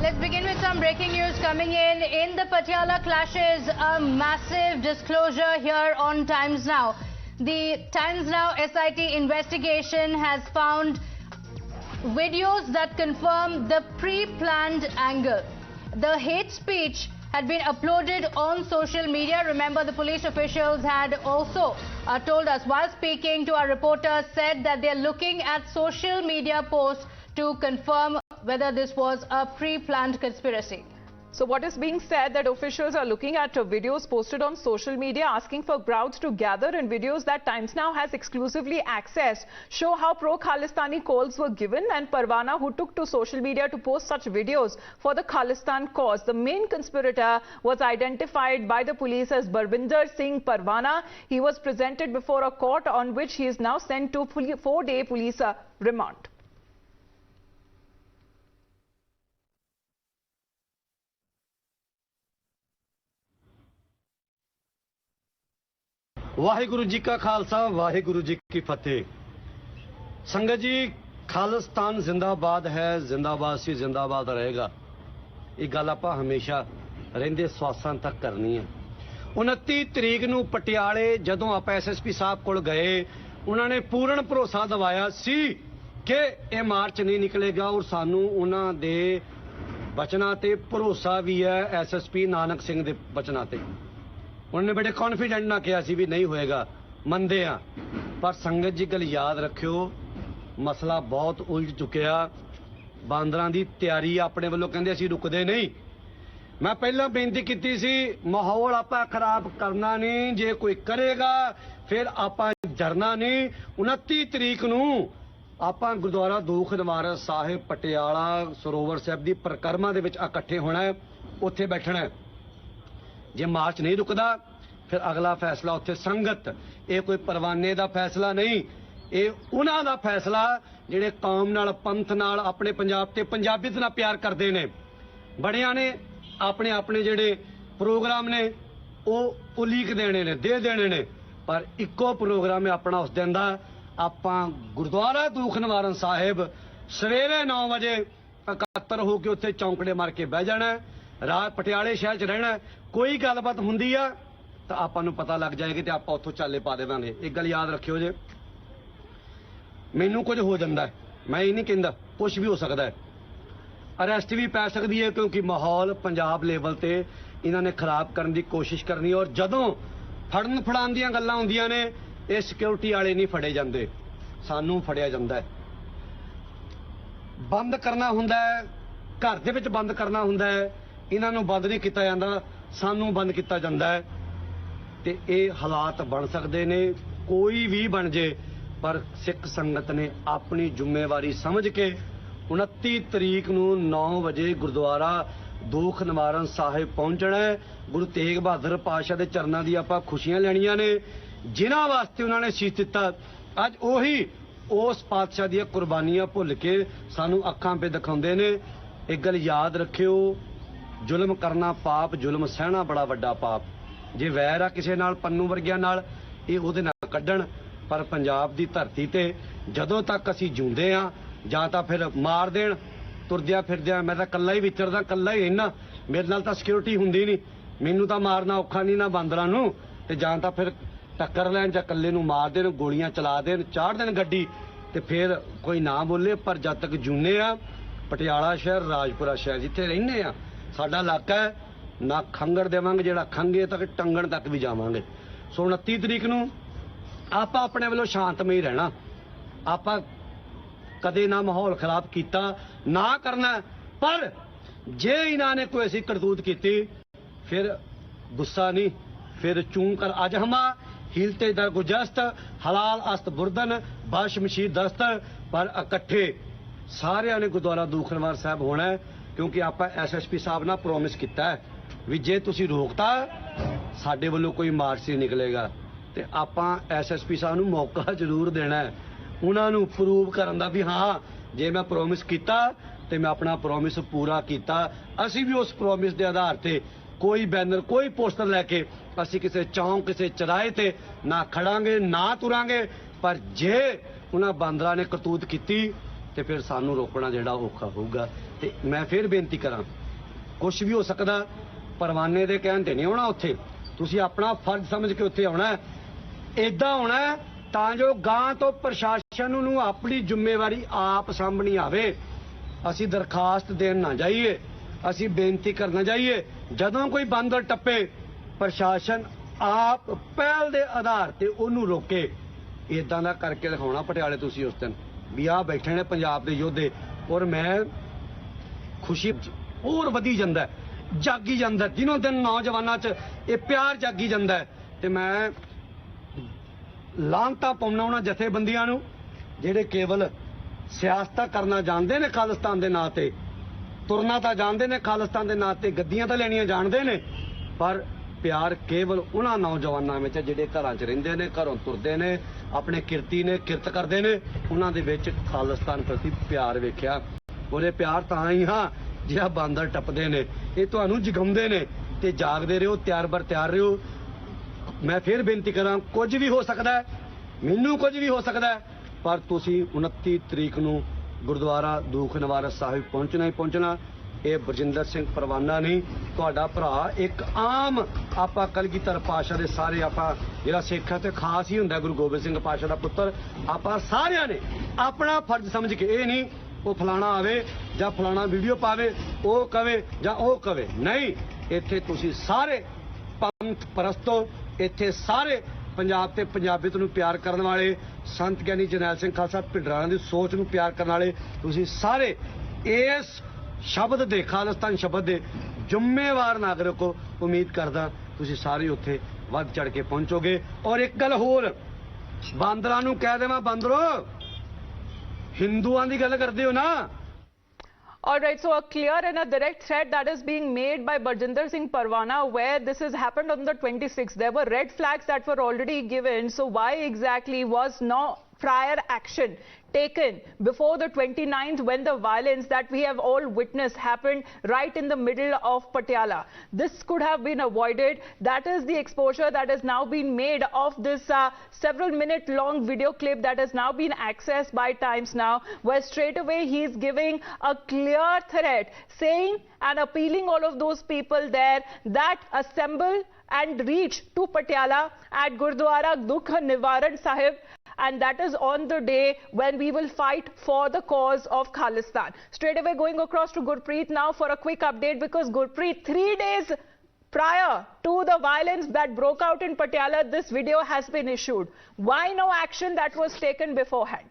Let's begin with some breaking news coming in. In the Patiala clashes, a massive disclosure here on Times Now. The Times Now SIT investigation has found videos that confirm the pre-planned angle. The hate speech had been uploaded on social media. Remember, the police officials had also told us while speaking to our reporters, said that they're looking at social media posts to confirm whether this was a pre-planned conspiracy. So what is being said that officials are looking at videos posted on social media asking for crowds to gather, and videos that Times Now has exclusively accessed show how pro-Khalistani calls were given, and Parwana, who took to social media to post such videos for the Khalistan cause. The main conspirator was identified by the police as Barbinder Singh Parwana. He was presented before a court on which he is now sent to 4-day police remand. Waheguru ji का खालसा वाहिगुरु जी की फतेह। संगत जी, खालिस्तान जिंदाबाद है, जिंदाबाद सी जिंदाबाद रहेगा। ये गल आपां हमेशा रहिंदे स्वासां तक करनी है। 29 तरीक नूं पटियाले जदों आप SSP साहब कोल गए, उन्होंने पूर्ण भरोसा दवाया सी कि यह मार्च नहीं निकलेगा, और सानू उन्हां दे बचनां ते भरोसा भी है, SSP नानक सिंह दे बचनां ते। उन्होंने बड़े कॉन्फिडेंट ना किया सी भी नहीं होएगा, मंदे आ। पर संगत जी गल याद रखियो, मसला बहुत उलझ चुकिया। बांदरां दी तैयारी अपने वालों कहंदे असीं रुकदे नहीं। मैं पहला बेनती कीती सी, माहौल आपां खराब करना नहीं, जे कोई करेगा फिर आपां डरना नहीं। 29 तरीक नूं आपां गुरुद्वारा दूख निवारन साहिब पटियाला सरोवर साहिब दी परिक्रमा दे विच इकट्ठे होना है, उत्थे बैठना है। जे मार्च नहीं रुकदा फिर अगला फैसला उत्थे संगत, ये कोई परवाने दा फैसला नहीं, ये उन्हां दा फैसला जिहड़े कौम नाल, पंथ नाल, अपने पंजाब ते पंजाबीयत नाल प्यार करदे ने। बड़ियां ने अपने अपने जिहड़े प्रोग्राम ने वो उलीक देने ने, दे देने ने, पर इक्को प्रोग्राम है अपना उस दिन दा। आपां गुरुद्वारा दूख निवारन साहिब सवेरे 9 बजे इकट्ठे हो के उत्थे चौंकड़े मार के बह जाना, रात पटियाले शहर च रहना। कोई गलबात हुंदी आ तो आपां नूं पता लग जाएगी, तो आपां उत्थों चाले पा देवांगे। एक गल याद रखियो जे, मैनूं कुछ हो जांदा है, मैं ये नहीं कहंदा, कुछ भी हो सकता है, अरेस्ट भी पै सकती है, क्योंकि माहौल पंजाब लेवल ते इन्हां ने खराब करने की कोशिश करनी। और जदों फड़न फड़ाउण दीयां गल्लां हुंदियां ने, ये सिक्योरिटी वाले नहीं फड़े जांदे, सानूं फड़िया जांदा है। बंद करना हुंदा है, घर दे विच बंद करना हुंदा है, इन्हां नूं बंद नहीं कीता जांदा, सानूं बंद किया जाता है। तो ये हालात बन सकते ने, कोई भी बन जे, पर सिख संगत ने अपनी जिम्मेवारी समझ के 29 तरीक नूं 9 बजे गुरुद्वारा दूख निवारन साहिब पहुंचना है। गुरु तेग बहादुर पातशाह के चरणों की आपां खुशियां लैणियां ने, जिन्हां वास्ते उन्होंने शीश दिता। अज उही उस पातशाह दी कुर्बानियां भुल के सानूं अखां पे दिखाउंदे ने। एक गल याद रखियो, जुल्म करना पाप, जुल्म सहना बड़ा वड्डा पाप। जे वैर आ किसी नाल, पन्नू वर्गियां नाल, ये उहदे नाल कड्ढण। पर पंजाब दी धरती ते जदों तक असीं जिउंदे आ, जां तां फिर मार देण, तुरदियां फिरदियां। मैं तां कल्ला ही विचरदा, कल्ला ही रहना, मेरे नाल तां सिक्योरिटी हुंदी नहीं, मैनूं तां मारना औखा नहीं ना बांदरां नूं, ते जां तां फिर टक्कर लैण जां कल्ले नूं मार देण, गोलियां चला देण, चाढ़ देण गड्डी, ते फिर कोई ना बोले। पर जद तक जिउंदे आ, पटियाला शहर, राजपुरा शहर जिथे रहिंदे आ, साडा इलाका है, ना खंगड़ देवांगे, जिहड़ा खंगे तक टंगण तक भी जावांगे। सो 29 तरीक नूं आपां अपने वालों शांतमई रहना, आपां कदे ना माहौल खराब कीता, ना करना। पर जे इन्हां ने कोई ऐसी करतूत कीती, फिर गुस्सा नहीं, फिर चूं कर अजहमा, हिलते दर गुजस्त, हलाल अस्त बुरदन, बाश मशीर दस्त। पर इकट्ठे सारिਆਂ ने गुरुद्वारा दूख निवार साहब होना है, क्योंकि आप SSP साहब ना प्रोमिस किया है भी जे तुसी रोकता साडे वालों कोई मार्च नहीं निकलेगा। तो आप SSP साहब नूं मौका जरूर देना है, उन्होंने प्रूव करन दा भी हाँ जे मैं प्रोमिस किया तो मैं अपना प्रोमिस पूरा किया। असी भी उस प्रोमिस के आधार पर कोई बैनर, कोई पोस्टर लैके असी किसी चौंक, किसी चौराहे ते ना खड़ांगे, ना तुरांगे। पर जे उन्हां बांदरां ने करतूत की तो फिर सानू रोकना जिहड़ा औखा होगा। ਤੇ ਮੈਂ ਫਿਰ ਬੇਨਤੀ ਕਰਾਂ, ਕੁਛ ਵੀ ਹੋ ਸਕਦਾ, ਪਰਵਾਨੇ ਦੇ ਕਹਿਣ ਤੇ ਨਹੀਂ ਆਉਣਾ ਉੱਥੇ। ਤੁਸੀਂ ਆਪਣਾ ਫਰਜ਼ ਸਮਝ ਕੇ ਉੱਥੇ ਆਉਣਾ। ਇਦਾਂ ਹੋਣਾ ਤਾਂ ਜੋ ਗਾਂ ਤੋਂ ਪ੍ਰਸ਼ਾਸਨ ਨੂੰ ਆਪਣੀ ਜ਼ਿੰਮੇਵਾਰੀ ਆਪ ਸਾਂਭਣੀ ਆਵੇ। ਅਸੀਂ ਦਰਖਾਸਤ ਦੇਣ ਨਾ ਜਾਈਏ, ਅਸੀਂ ਬੇਨਤੀ ਕਰਨਾ ਜਾਈਏ। ਜਦੋਂ ਕੋਈ ਬਾਂਦਰ ਟੱਪੇ, ਪ੍ਰਸ਼ਾਸਨ ਆਪ ਪਹਿਲ ਦੇ ਆਧਾਰ ਤੇ ਉਹਨੂੰ ਰੋਕੇ। ਇਦਾਂ ਦਾ ਕਰਕੇ ਦਿਖਾਉਣਾ ਪਟਿਆਲੇ ਤੁਸੀਂ ਉਸ ਦਿਨ ਵੀ ਆਹ ਬੈਠੇ ਨੇ ਪੰਜਾਬ ਦੇ ਯੋਧੇ। ਔਰ ਮੈਂ ਖੁਸ਼ੀ ਹੋਰ ਵਧੀ ਜਾਂਦਾ, ਜਾਗੀ ਜਾਂਦਾ, ਦਿਨੋਂ ਦਿਨ ਨੌਜਵਾਨਾਂ 'ਚ ਇਹ ਪਿਆਰ ਜਾਗੀ ਜਾਂਦਾ। ਤੇ ਮੈਂ ਲਾਂਘਤਾ ਪਾਉਣਾ ਉਹਨਾਂ ਜਥੇਬੰਦੀਆਂ ਨੂੰ ਜਿਹੜੇ ਕੇਵਲ ਸਿਆਸਤਾਂ ਕਰਨਾ ਜਾਣਦੇ ਨੇ, ਖਾਲਿਸਤਾਨ ਦੇ ਨਾਂ ਤੇ ਤੁਰਨਾ ਤਾਂ ਜਾਣਦੇ ਨੇ, ਖਾਲਿਸਤਾਨ ਦੇ ਨਾਂ ਤੇ ਗੱਦੀਆਂ ਤਾਂ ਲੈਣੀਆਂ ਜਾਣਦੇ ਨੇ, ਪਰ ਪਿਆਰ ਕੇਵਲ ਉਹਨਾਂ ਨੌਜਵਾਨਾਂ ਵਿੱਚ ਜਿਹੜੇ ਘਰਾਂ 'ਚ ਰਹਿੰਦੇ ਨੇ, ਘਰੋਂ ਤੁਰਦੇ ਨੇ, ਆਪਣੇ ਕਿਰਤੀ ਨੇ, ਕਿਰਤ ਕਰਦੇ ਨੇ, ਉਹਨਾਂ ਦੇ ਵਿੱਚ ਖਾਲਿਸਤਾਨ ਪ੍ਰਤੀ ਪਿਆਰ ਵੇਖਿਆ। ਉਹਦੇ ਪਿਆਰ ਤਾਂ ਹੀ ਹਾਂ ਜਿਹੜਾ ਬਾਂਦਰ ਟੱਪਦੇ ਨੇ, ਇਹ ਤੁਹਾਨੂੰ ਜਗਾਉਂਦੇ ਨੇ। ਤੇ ਜਾਗਦੇ ਰਹੋ, ਤਿਆਰ ਬਰ ਤਿਆਰ ਰਹੋ। ਮੈਂ ਫਿਰ ਬੇਨਤੀ ਕਰਾਂ, ਕੁਝ ਵੀ ਹੋ ਸਕਦਾ, ਮੈਨੂੰ ਕੁਝ ਵੀ ਹੋ ਸਕਦਾ, ਪਰ ਤੁਸੀਂ 29 ਤਰੀਕ ਨੂੰ ਗੁਰਦੁਆਰਾ ਦੂਖ ਨਿਵਾਰਤ ਸਾਹਿਬ ਪਹੁੰਚਣਾ ਹੀ ਪਹੁੰਚਣਾ। ਇਹ ਬਰਜਿੰਦਰ ਸਿੰਘ ਪਰਵਾਨਾ ਨਹੀਂ, ਤੁਹਾਡਾ ਭਰਾ ਇੱਕ ਆਮ ਆਪਾਂ ਕਲਗੀਧਰ ਪਾਤਸ਼ਾਹ ਦੇ ਸਾਰੇ ਆਪਾਂ ਜਿਹੜਾ ਸਿੱਖ ਤੇ ਖਾਸ ਹੀ ਹੁੰਦਾ ਗੁਰੂ ਗੋਬਿੰਦ ਸਿੰਘ ਪਾਤਸ਼ਾਹ ਦਾ ਪੁੱਤਰ, ਆਪਾਂ ਸਾਰਿਆਂ ਨੇ ਆਪਣਾ ਫਰਜ਼ ਸਮਝ ਕੇ, ਇਹ ਨਹੀਂ ਉਹ ਫਲਾਣਾ ਆਵੇ ਜਾਂ ਫਲਾਣਾ ਵੀਡੀਓ ਪਾਵੇ, ਉਹ ਕਵੇ ਜਾਂ ਉਹ ਕਵੇ, ਨਹੀਂ। ਇੱਥੇ ਤੁਸੀਂ ਸਾਰੇ ਪੰਥ ਪ੍ਰਸਤੋ, ਇੱਥੇ ਸਾਰੇ ਪੰਜਾਬ ਤੇ ਪੰਜਾਬੀਅਤ ਨੂੰ ਪਿਆਰ ਕਰਨ ਵਾਲੇ, ਸੰਤ ਗਿਆਨੀ ਜਰਨੈਲ ਸਿੰਘ ਖਾਲਸਾ ਭਿੰਡਰਾਂ ਦੀ ਸੋਚ ਨੂੰ ਪਿਆਰ ਕਰਨ ਵਾਲੇ, ਤੁਸੀਂ ਸਾਰੇ ਇਸ ਸ਼ਬਦ ਦੇ, ਖਾਲਿਸਤਾਨ ਸ਼ਬਦ ਦੇ ਜ਼ਿੰਮੇਵਾਰ ਨਾਗਰਿਕ ਹੋ। ਉਮੀਦ ਕਰਦਾ ਤੁਸੀਂ ਸਾਰੇ ਉੱਥੇ ਵੱਧ ਚੜ ਕੇ ਪਹੁੰਚੋਗੇ। ਔਰ ਇੱਕ ਗੱਲ ਹੋਰ, ਬਾਂਦਰਾਂ ਨੂੰ ਕਹਿ ਦੇਵਾਂ, ਬਾਂਦਰੋ ਹਿੰਦੂਆਂ ਦੀ ਗੱਲ ਕਰਦੇ ਹੋ ਨਾ। All right, so a clear and a direct threat that is being made by Barjinder Singh Parwana, where this has happened on the 26th. There were red flags that were already given. So why exactly was no prior action taken before the 29th, when the violence that we have all witnessed happened right in the middle of Patiala? This could have been avoided. That is the exposure that has now been made of this several minute long video clip that has now been accessed by Times Now, where straight away he is giving a clear threat, saying and appealing all of those people there that assemble and reach to Patiala at Gurdwara Dukh Nivaran Sahib, and that is on the day when we will fight for the cause of Khalistan. Straight away going across to Gurpreet now for a quick update, because Gurpreet, 3 days prior to the violence that broke out in Patiala, this video has been issued. Why no action that was taken beforehand?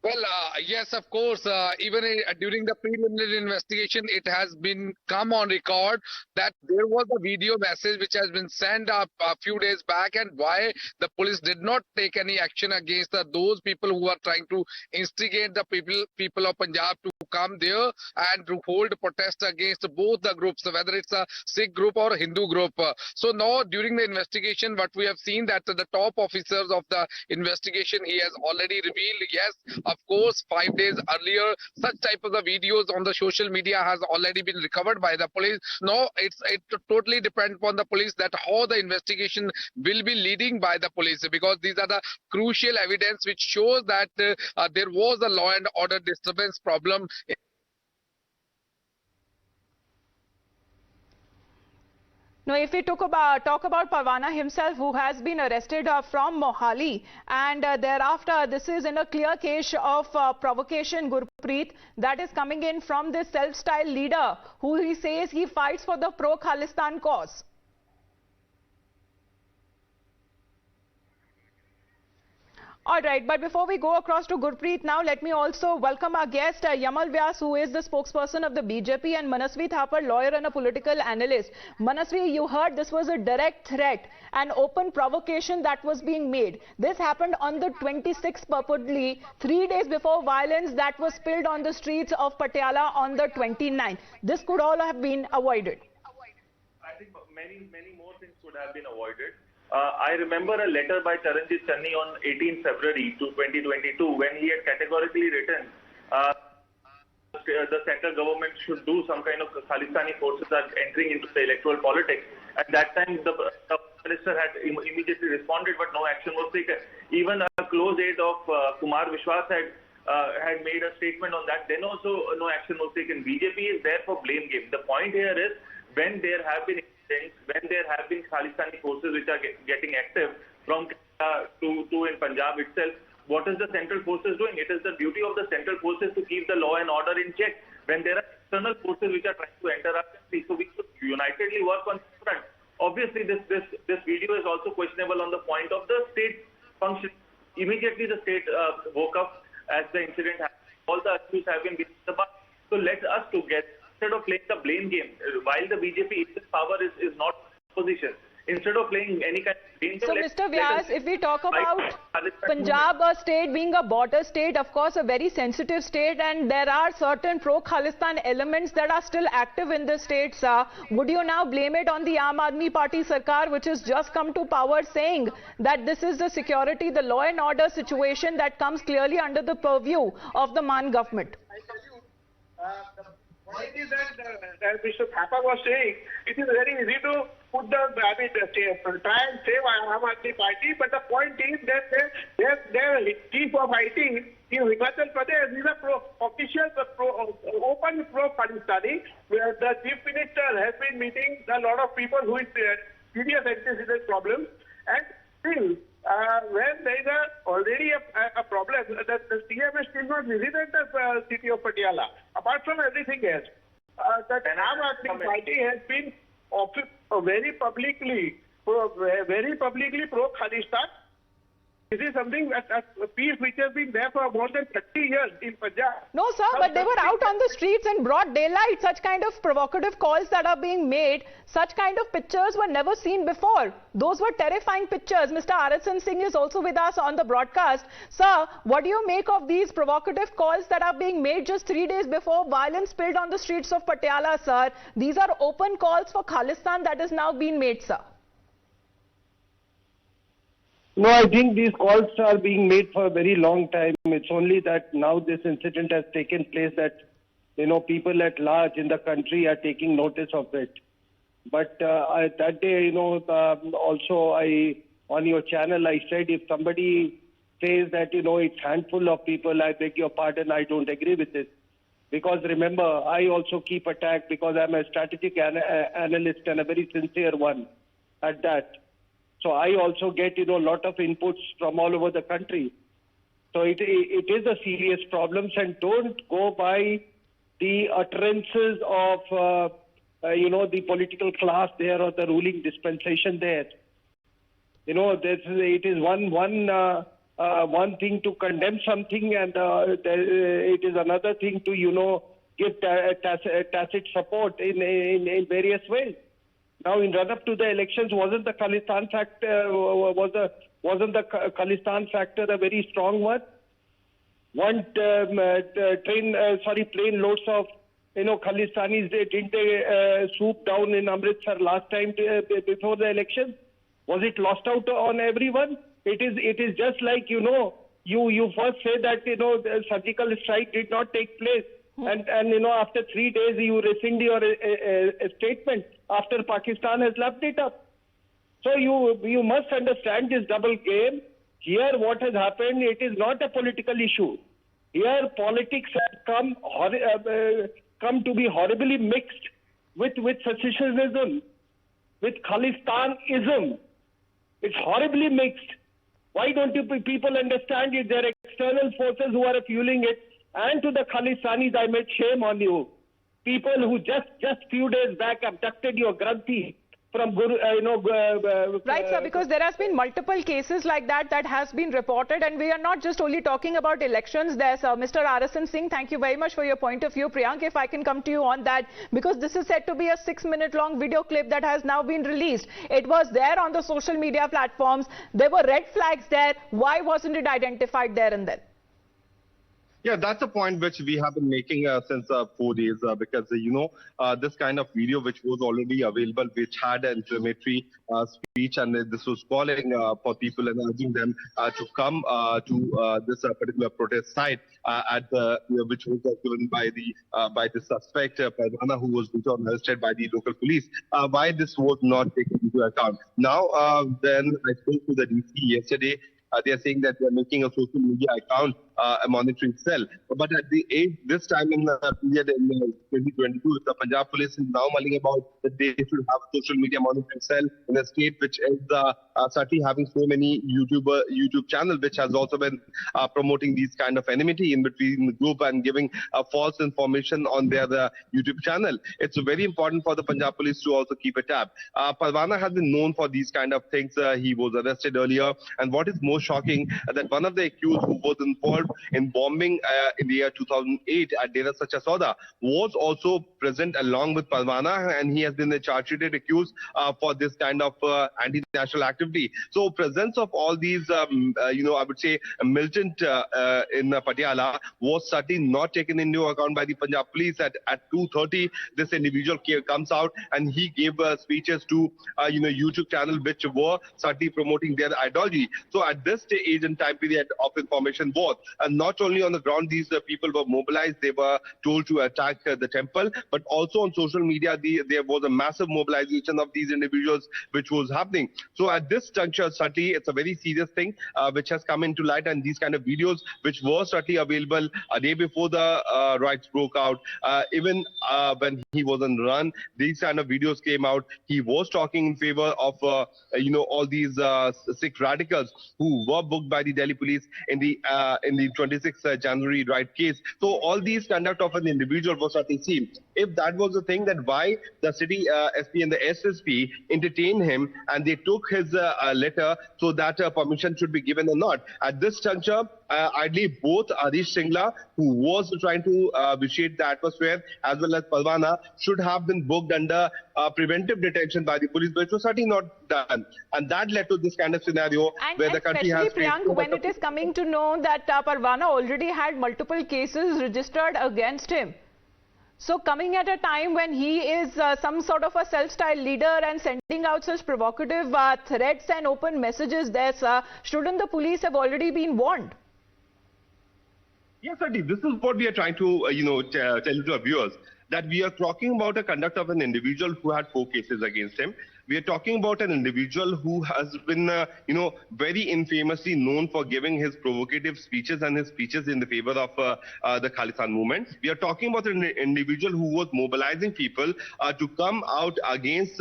Well, yes, of course. Even during the preliminary investigation, it has been come on record that there was a video message which has been sent up a few days back, and why the police did not take any action against those people who are trying to instigate the people of Punjab to come there and to hold protest against both the groups, whether it's a Sikh group or Hindu group. So now, during the investigation, what we have seen that the top officers of the investigation, he has already revealed, yes, of course, 5 days earlier, such type of the videos on the social media has already been recovered by the police. Now, it totally depends upon the police that how the investigation will be leading by the police, because these are the crucial evidence which shows that there was a law and order disturbance problem. Now, if we talk about Parwana himself, who has been arrested from Mohali, and thereafter, this is in a clear case of provocation, Gurpreet, that is coming in from this self-styled leader, who he says he fights for the pro-Khalistan cause. All right, but before we go across to Gurpreet now, let me also welcome our guest, Yamal Vyas, who is the spokesperson of the BJP, and Manasvi Thapar, lawyer and a political analyst. Manasvi, you heard this was a direct threat, an open provocation that was being made. This happened on the 26th purportedly, 3 days before violence that was spilled on the streets of Patiala on the 29th. This could all have been avoided. I think many more things could have been avoided. I remember a letter by Charanjit Channi on 18 February 2022 when he had categorically written the central government should do some kind of Khalistani forces are entering into the electoral politics. At that time, the minister had immediately responded, but no action was taken. Even a close aide of Kumar Vishwas had had made a statement on that. Then also no action was taken. BJP is there for blame game. The point here is when there have been incidents, when there have been Khalistani forces which are getting active from to in Punjab itself, what is the central forces doing? It is the duty of the central forces to keep the law and order in check. When there are external forces which are trying to enter our country, so we should unitedly work on this front. Obviously, this video is also questionable on the point of the state function. Immediately, the state woke up as the incident happened. All the accused have been beaten the bar. So let us together, instead of playing the blame game, while the BJP in power is not opposition, instead of playing any kind of game. So, Mr. Vyas, if we talk about Punjab, a state being a border state, of course, a very sensitive state, and there are certain pro-Khalistan elements that are still active in the state, sir. Would you now blame it on the Aam Aadmi Party Sarkar, which has just come to power, saying that this is the security, the law and order situation that comes clearly under the purview of the Mann government? The point is that, as Mr. Thapa was saying, it is very easy to put try and save Aam Aadmi Party, but the point is that their chief of IT in Himachal Pradesh is open pro-Khalistan, where the chief minister has been meeting a lot of people who is serious antecedent problems, and still, when there is already a problem, the CM has still not visited the city of Patiala. Apart from everything else, the Aam Aadmi Party has been very publicly pro-Khalistan. This is something a piece which has been there for more than 30 years in Punjab. No, sir, but they were out on the streets in broad daylight. Such kind of provocative calls that are being made, such kind of pictures were never seen before. Those were terrifying pictures. Mr. Arasan Singh is also with us on the broadcast. Sir, what do you make of these provocative calls that are being made just 3 days before violence spilled on the streets of Patiala, sir? These are open calls for Khalistan that is now being made, sir. No, I think these calls are being made for a very long time. It's only that now this incident has taken place that, people at large in the country are taking notice of it. But that day, also on your channel, I said if somebody says that, it's handful of people, I beg your pardon, I don't agree with it. Because remember, I also keep attack because I'm a strategic analyst and a very sincere one at that. So I also get, a lot of inputs from all over the country. So it is a serious problem, and don't go by the utterances of, the political class there or the ruling dispensation there. It is one thing to condemn something, and it is another thing to, give tacit support in various ways. Now, in run-up to the elections, wasn't the Khalistan factor a very strong one? Plane loads of Khalistanis didn't swoop down in Amritsar last time before the election? Was it lost out on everyone? It is just like you first say that the surgical strike did not take place. And after 3 days you rescind your statement after Pakistan has lapped it up. So you must understand this double game. Here what has happened, it is not a political issue. Here politics has come to be horribly mixed with secessionism, with Khalistanism. It's horribly mixed. Why don't you people understand it? There are external forces who are fueling it. And to the Khalistanis, I made shame on you. People who just few days back abducted your Granthi from Guru, Right, sir, because there has been multiple cases like that has been reported, and we are not just only talking about elections there, sir. Mr. Arasan Singh, thank you very much for your point of view. Priyank, if I can come to you on that, because this is said to be a 6-minute long video clip that has now been released. It was there on the social media platforms. There were red flags there. Why wasn't it identified there and then? Yeah, that's a point which we have been making since 4 days because, this kind of video which was already available, which had an inflammatory speech, and this was calling for people and urging them to come to this particular protest site which was given by the suspect, Parvana, who was arrested by the local police. Why this was not taken into account? Now, then I spoke to the DC yesterday. They are saying that they are making a social media account a monitoring cell. But at the age, this time in the period in 2022, the Punjab police is now mulling about that they should have a social media monitoring cell in a state which is certainly having so many YouTube channel, which has also been promoting these kind of enmity in between the group and giving false information on their YouTube channel. It's very important for the Punjab police to also keep a tab. Parwana has been known for these kind of things. He was arrested earlier, and what is more shocking that one of the accused who was involved in bombing in the year 2008 at Dera Sacha Sauda was also present along with Parwana, and he has been charge sheeted accused for this kind of anti-national activity. So presence of all these, I would say, militant in Patiala was certainly not taken into account by the Punjab police. At 2:30, this individual comes out and he gave speeches to YouTube channel which were certainly promoting their ideology. So at this stage and time period of information was, and not only on the ground these people were mobilized, they were told to attack the temple, but also on social media there was a massive mobilization of these individuals which was happening. So at this juncture, certainly it's a very serious thing which has come into light, and these kind of videos which were certainly available a day before the riots broke out, even when he was on run, these kind of videos came out. He was talking in favor of all these Sikh radicals who were booked by the Delhi police in the 26th January riot case. So all these conduct of an individual was certainly seen. If that was the thing, then why the city SP and the SSP entertained him and they took his letter so that permission should be given or not? At this juncture, I believe both Harish Singla, who was trying to vitiate the atmosphere, as well as Parwana, should have been booked under preventive detention by the police, which was certainly not done. And that led to this kind of scenario where the country has... Priyank, when it is coming to know that Parwana already had multiple cases registered against him. So coming at a time when he is some sort of a self-styled leader and sending out such provocative threats and open messages there, sir, shouldn't the police have already been warned? Yes, certainly. This is what we are trying to, tell to our viewers, that we are talking about a conduct of an individual who had 4 cases against him. We are talking about an individual who has been, very infamously known for giving his provocative speeches and his speeches in the favor of the Khalistan movement. We are talking about an individual who was mobilizing people to come out against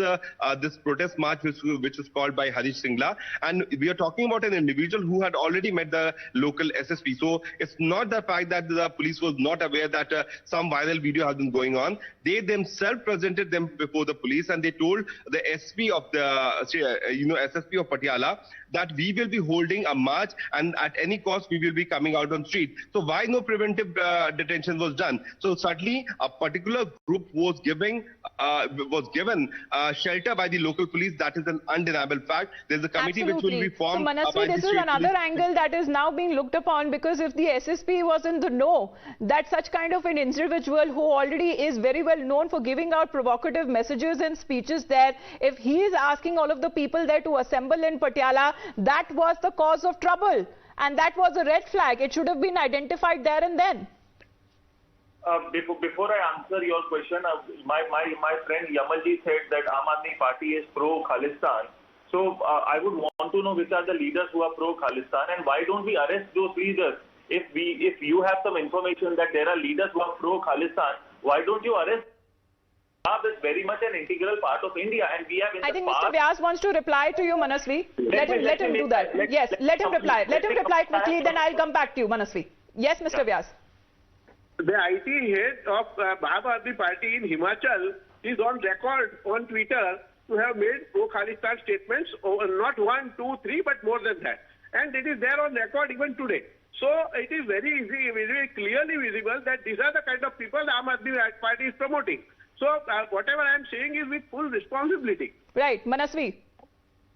this protest march, which was called by Harish Singla. And we are talking about an individual who had already met the local SSP. So it's not the fact that the police was not aware that some viral video has been going on. They themselves presented them before the police, and they told the SSP of Patiala that we will be holding a march and at any cost we will be coming out on street. So why no preventive detention was done? So certainly a particular group was given shelter by the local police. That is an undeniable fact. There's a committee which will be formed. So Manasvi, this is another angle that is now being looked upon, because if the SSP was in the know that such kind of an individual who already is very well known for giving out provocative messages and speeches there, if he is asking all of the people there to assemble in Patiala, that was the cause of trouble, and that was a red flag. It should have been identified there and then. Before I answer your question, my friend Yamalji said that Aam Aadmi Party is pro-Khalistan. So I would want to know which are the leaders who are pro-Khalistan, and why don't we arrest those leaders? If you have some information that there are leaders who are pro-Khalistan, why don't you arrest? Punjab is very much an integral part of India, and we have in I think Mr. Vyas wants to reply to you, Manasvi. Let him do that. Yes, let him reply. Let him reply quickly, then I'll come back to you, Manasvi. Yes, Mr. Vyas. The IT head of Aam Aadmi Party in Himachal is on record on Twitter to have made pro-Khalistan statements, not 1, 2, 3, but more than that. And it is there on record even today. So it is very easy, very clearly visible that these are the kind of people the Aam Aadmi Party is promoting. So whatever I am saying is with full responsibility. Right, Manasvi.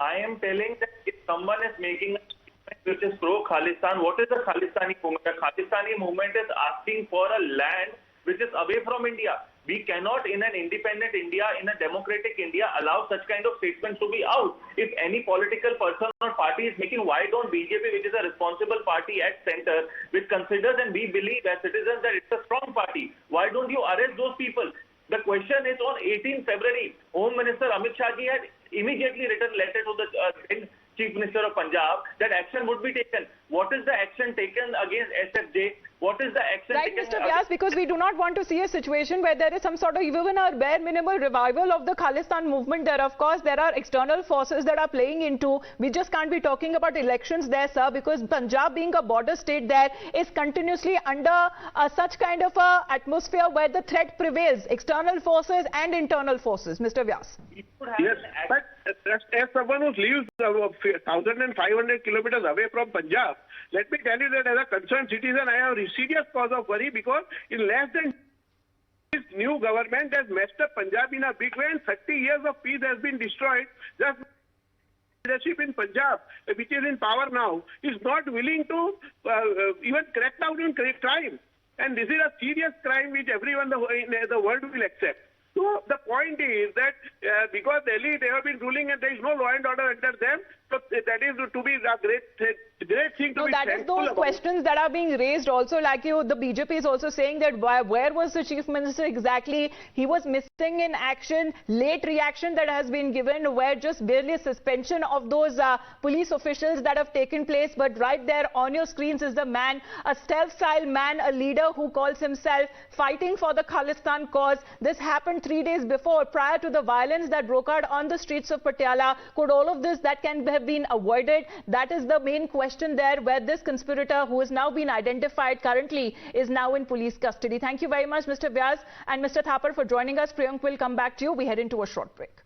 I am telling that if someone is making a statement which is pro-Khalistan, what is the Khalistani movement? The Khalistani movement is asking for a land which is away from India. We cannot, in an independent India, in a democratic India, allow such kind of statements to be out. If any political person or party is making, why don't BJP, which is a responsible party at center, which considers and we believe as citizens that it's a strong party, why don't you arrest those people? The question is, on 18th February, Home Minister Amit Shah ji had immediately written letter to the Chief Minister of Punjab that action would be taken. What is the action taken against SFJ? What is the action right, taken? Mr. Vyas, because we do not want to see a situation where there is some sort of even a bare minimal revival of the Khalistan movement there. Of course, there are external forces that are playing into. We just can't be talking about elections there, sir, because Punjab being a border state there is continuously under such kind of a atmosphere where the threat prevails, external forces and internal forces. Mr. Vyas. Yes, but as someone who lives 1,500 kilometers away from Punjab, let me tell you that as a concerned citizen, I have a serious cause of worry because in less than this new government has messed up Punjab in a big way and 30 years of peace has been destroyed. Just leadership in Punjab, which is in power now, is not willing to even crack down on crime. And this is a serious crime which everyone in the world will accept. So the point is that because Delhi, they have been ruling and there is no law and order under them, so that is to be a great thing to be that is those about. questions that are being raised also, like the BJP is also saying that where was the Chief Minister exactly? He was missing in action, late reaction that has been given, where just barely a suspension of those police officials that have taken place. But right there on your screens is the man, a stealth-style man, a leader who calls himself fighting for the Khalistan cause. This happened 3 days before, prior to the violence that broke out on the streets of Patiala. Could all of this that can have been avoided? That is the main question there, where this conspirator, who has now been identified currently, is now in police custody. Thank you very much, Mr. Vyas and Mr. Thapar, for joining us. Priyank will come back to you. We head into a short break.